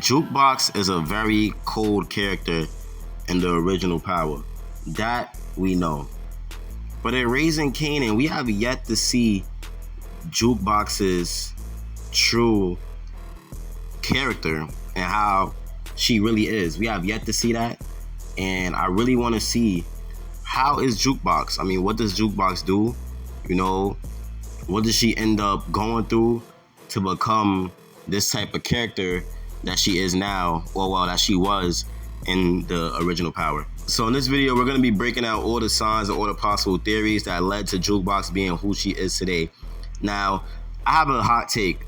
Jukebox is a very cold character in the original Power. That we know. But in Raising Kanan, we have yet to see Jukebox's true character and how she really is. We have yet to see that. And I really want to see, how is Jukebox? I mean, what does Jukebox do? You know, what does she end up going through to become this type of character that she is now, or well, that she was in the original Power. So in this video, we're going to be breaking out all the signs and all the possible theories that led to Jukebox being who she is today. Now, I have a hot take,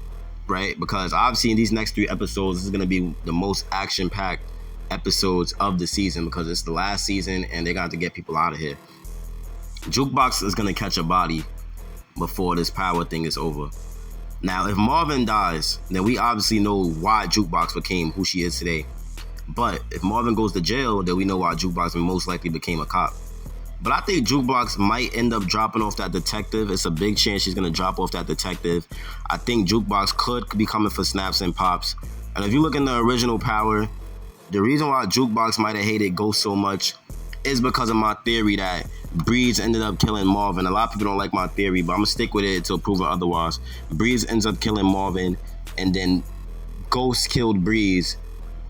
right? Because obviously in these next 3 episodes, this is going to be the most action-packed episodes of the season because it's the last season and they got to get people out of here. Jukebox is going to catch a body before this Power thing is over. Now, if Marvin dies, then we obviously know why Jukebox became who she is today. But if Marvin goes to jail, then we know why Jukebox most likely became a cop. But I think Jukebox might end up dropping off that detective. It's a big chance she's going to drop off that detective. I think Jukebox could be coming for snaps and pops. And if you look in the original Power, the reason why Jukebox might have hated Ghost so much is because of my theory that Breeze ended up killing Marvin. A lot of people don't like my theory, but I'm going to stick with it until proven otherwise. Breeze ends up killing Marvin, and then Ghost killed Breeze,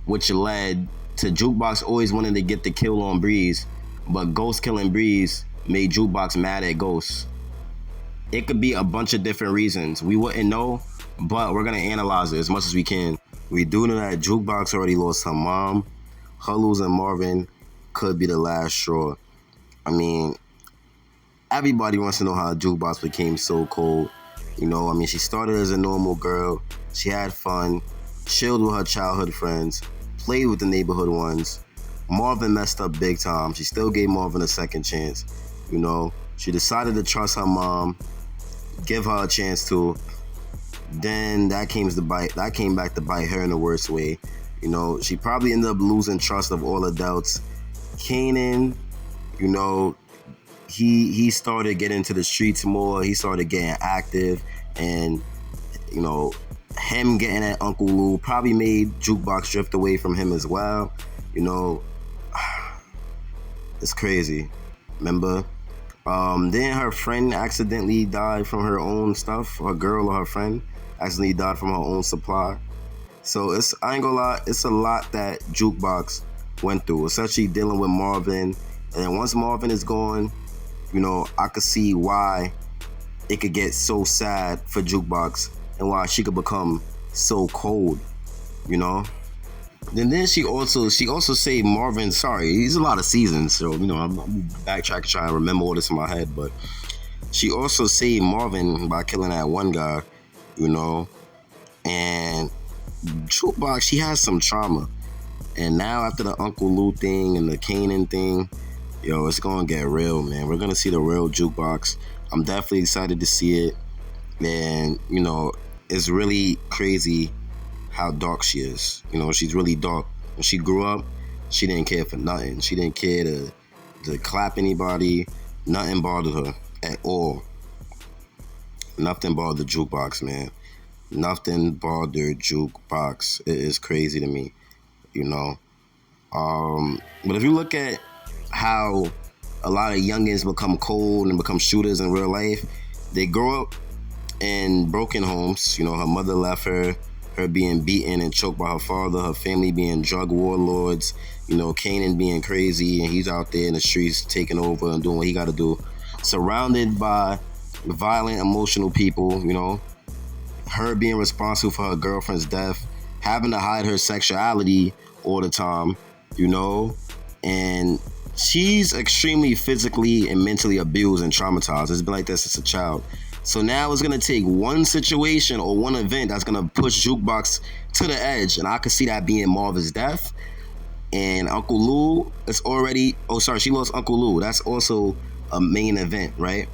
which led to Jukebox always wanting to get the kill on Breeze, but Ghost killing Breeze made Jukebox mad at Ghost. It could be a bunch of different reasons. We wouldn't know, but we're going to analyze it as much as we can. We do know that Jukebox already lost her mom. Her losing Marvin could be the last straw. I mean, everybody wants to know how Jukebox became so cold. You know, I mean, she started as a normal girl. She had fun, chilled with her childhood friends, played with the neighborhood ones. Marvin messed up big time. She still gave Marvin a second chance. You know, she decided to trust her mom, give her a chance to. Then that came back to bite her in the worst way. You know, she probably ended up losing trust of all adults. Kanan, you know, he started getting into the streets more. He started getting active, and you know, him getting at Uncle Lou probably made Jukebox drift away from him as well. You know, it's crazy. Remember? Then her friend accidentally died from her own stuff. Her girl or her friend accidentally died from her own supply. So I ain't gonna lie, it's a lot that Jukebox went through, especially dealing with Marvin. And then once Marvin is gone, you know, I could see why it could get so sad for Jukebox and why she could become so cold, you know. And then she also saved Marvin. Sorry, he's a lot of seasons, so you know I'm backtracking trying to remember all this in my head. But she also saved Marvin by killing that one guy, you know. And Jukebox, she has some trauma. And now after the Uncle Lou thing and the Kanan thing, yo, it's gonna get real, man. We're gonna see the real Jukebox. I'm definitely excited to see it. And you know, it's really crazy how dark she is. You know, she's really dark. When she grew up, she didn't care for nothing. She didn't care to clap anybody. Nothing bothered her at all. Nothing bothered Jukebox, man. Nothing bothered Jukebox. It is crazy to me, you know. But if you look at how a lot of youngins become cold and become shooters in real life, they grow up in broken homes. You know, her mother left her being beaten and choked by her father, her family being drug warlords, you know, Kanan being crazy, and he's out there in the streets taking over and doing what he got to do. Surrounded by violent, emotional people, you know, her being responsible for her girlfriend's death, having to hide her sexuality all the time, you know, and she's extremely physically and mentally abused and traumatized. It's been like this since a child. So now it's going to take one situation or one event that's going to push Jukebox to the edge. And I could see that being Marvin's death. And Uncle Lou is already... Oh, sorry, she lost Uncle Lou. That's also a main event, right?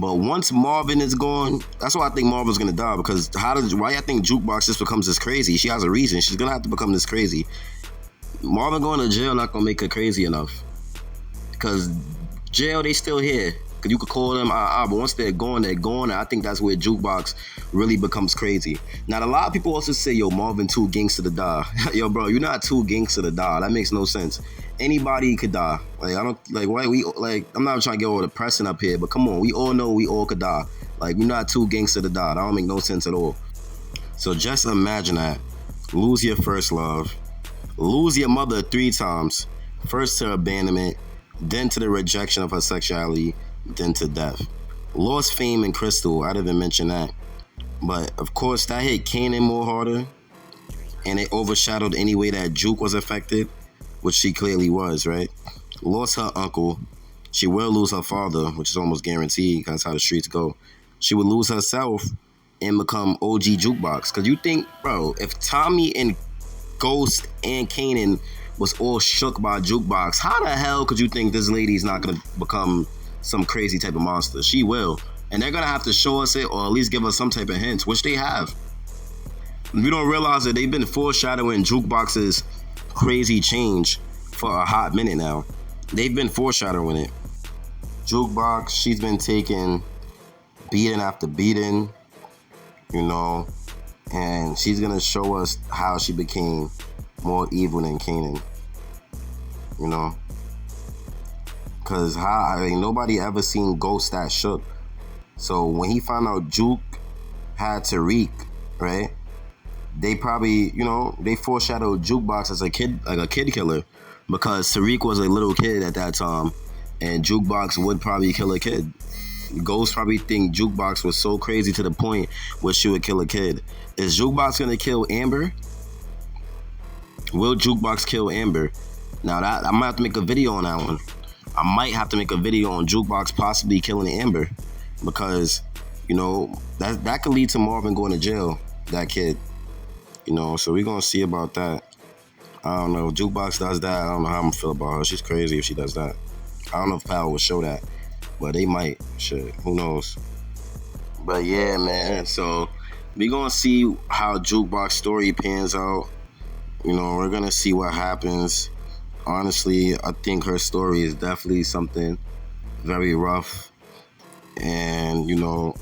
But once Marvin is gone, that's why I think Marvin's going to die. Because why I think Jukebox just becomes this crazy? She has a reason. She's going to have to become this crazy. Marvin going to jail not going to make her crazy enough. Because jail, they still here. Cause you could call them, but once they're gone, they're gone. And I think that's where Jukebox really becomes crazy. Now, a lot of people also say, yo, Marvin too gangster to die. Yo, bro, you're not too gangster to die. That makes no sense. Anybody could die. Like, I don't, like, why we, like, I'm not trying to get all the pressing up here, but come on, we all know we all could die. Like, we're not too gangster to die. That don't make no sense at all. So just imagine that. Lose your first love. Lose your mother 3 times. First to abandonment, then to the rejection of her sexuality, then to death. Lost fame and Crystal, I didn't even mention that. But of course, that hit Kanan more harder, and it overshadowed any way that Juke was affected, which she clearly was, right? Lost her uncle. She will lose her father, which is almost guaranteed, because that's how the streets go. She would lose herself and become OG Jukebox. Because you think, bro, if Tommy and Ghost and Kanan was all shook by Jukebox, how the hell could you think this lady's not going to become some crazy type of monster? She will. And they're going to have to show us it, or at least give us some type of hints, which they have. We don't realize that they've been foreshadowing Jukebox's crazy change for a hot minute now. They've been foreshadowing it. Jukebox, she's been taking beating after beating, you know, and she's going to show us how she became more evil than Kanan, you know, because nobody ever seen Ghost that shook. So when he found out Juke had Tariq, right, they probably, you know, they foreshadowed Jukebox as a kid, like a kid killer, because Tariq was a little kid at that time, and Jukebox would probably kill a kid. Ghost probably think Jukebox was so crazy to the point where she would kill a kid. Is Jukebox gonna kill Amber? Will Jukebox kill Amber? Now that I might have to make a video on that one. I might have to make a video on Jukebox possibly killing Amber, because, you know, that could lead to Marvin going to jail, that kid. You know, so we're gonna see about that. I don't know. If Jukebox does that, I don't know how I'm gonna feel about her. She's crazy if she does that. I don't know if Power would show that, but they might. Shit, who knows? But yeah, man. So we gonna see how Jukebox story pans out. You know, we're gonna see what happens. Honestly, I think her story is definitely something very rough, and you know,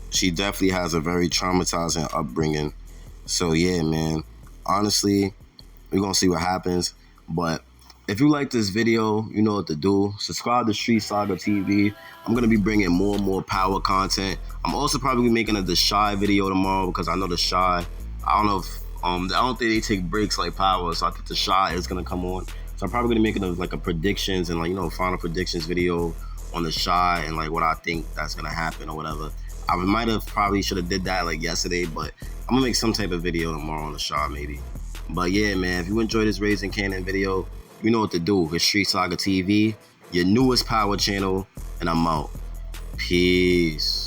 she definitely has a very traumatizing upbringing. So yeah, man. Honestly, we're gonna see what happens. But if you like this video, you know what to do. Subscribe to Street Saga TV. I'm gonna be bringing more and more Power content. I'm also probably making a The Shy video tomorrow, because I know The Shy, I don't know if I don't think they take breaks like Power, so I think The Shy is gonna come on. So I'm probably gonna make a predictions and, like, you know, final predictions video on The Shy and like what I think that's gonna happen or whatever. I might have probably should have did that like yesterday, but I'm gonna make some type of video tomorrow on The Shy maybe. But yeah, man, if you enjoyed this Raising Kanan video, you know what to do. It's Street Saga TV, your newest Power channel, and I'm out. Peace.